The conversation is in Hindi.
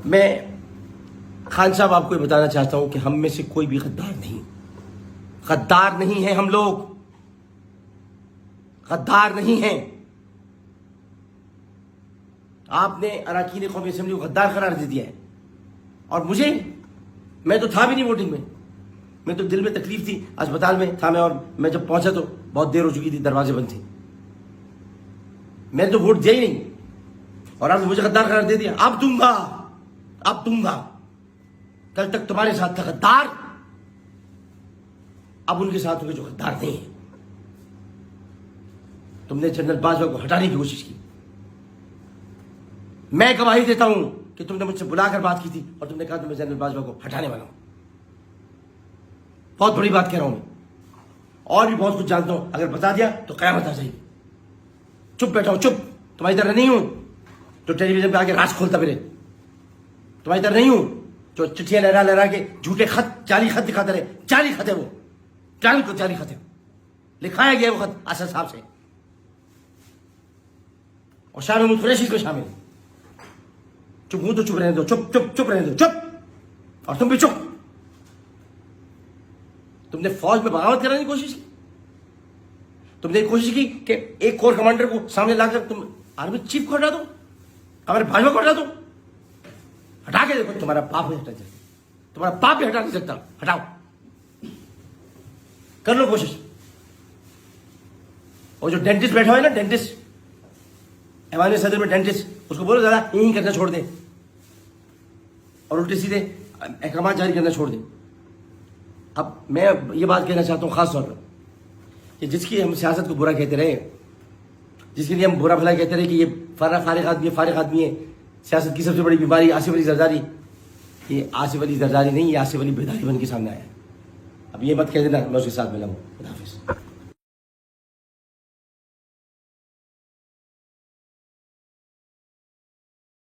मैं खान साहब आपको ये बताना चाहता हूं कि हम में से कोई भी गद्दार नहीं है। हम लोग गद्दार नहीं हैं। आपने अरकान कौमी असेंबली को गद्दार करार दे दिया है। और मैं तो था भी नहीं वोटिंग में। मैं तो दिल में तकलीफ थी, अस्पताल में था मैं, और मैं जब पहुंचा तो बहुत देर हो चुकी थी, दरवाजे बंद थे। मैंने तो वोट दिया ही नहीं और आपने मुझे गद्दार करार दे दिया। अब दूंगा। कल तक तुम्हारे साथ था गद्दार, अब उनके साथ होंगे जो गद्दार नहीं है। तुमने जनरल बाजवा को हटाने की कोशिश की। मैं गवाही देता हूं कि तुमने मुझसे बुलाकर बात की थी और तुमने कहा मैं जनरल बाजवा को हटाने वाला हूं। बहुत बड़ी बात कह रहा हूं मैं, और भी बहुत कुछ जानता हूं। अगर बता दिया तो कयामत आ जाएगी। चुप बैठा हूं, चुप। तुम्हारी तरह नहीं हूं जो टेलीविजन पे आके राज खोलता फिरे। तुम्हारी तरह नहीं हूं जो चिट्ठियां लहरा के झूठे खत, जाली खत दिखाते रहे। जाली खत है वो, जाली खत है। लिखाया गया वो खत असद साहब से, और शाह महमूद कुरैशी को शामिल। चुप हूं तो चुप रहने दो, चुप रहने दो, चुप। और तुम भी चुप। तुमने फौज में बगावत कराने की कोशिश की। तुमने कोशिश की कि एक कोर कमांडर को सामने लाकर तुम आर्मी चीफ को हटा दो, हमारे भाजपा को हटा दो। हटा के देखो, तुम्हारा बाप नहीं हटा सकता, तुम्हारा बाप भी हटा नहीं सकता। हटाओ, कर लो कोशिश। और जो डेंटिस्ट बैठा हुआ है ना, डेंटिस्ट ऐवान सदर में डेंटिस्ट, उसको बोलो जरा यही करना छोड़ दे और उल्टे सीधे अहकाम जारी करना छोड़ दे। अब मैं ये बात कहना चाहता हूँ खास तौर पर कि जिसकी हम सियासत को बुरा कहते रहे, जिसके लिए हम बुरा भला कहते रहे कि ये फारिग आदमी है, सियासत की सबसे बड़ी बीमारी आसिफ अली जरदारी। ये आसिफ अली जरदारी नहीं, ये आसिफ अली बेदारी बन के सामने आया। अब ये मत कह देना मैं उसके साथ मिला हूँ। खुदा हाफिज़।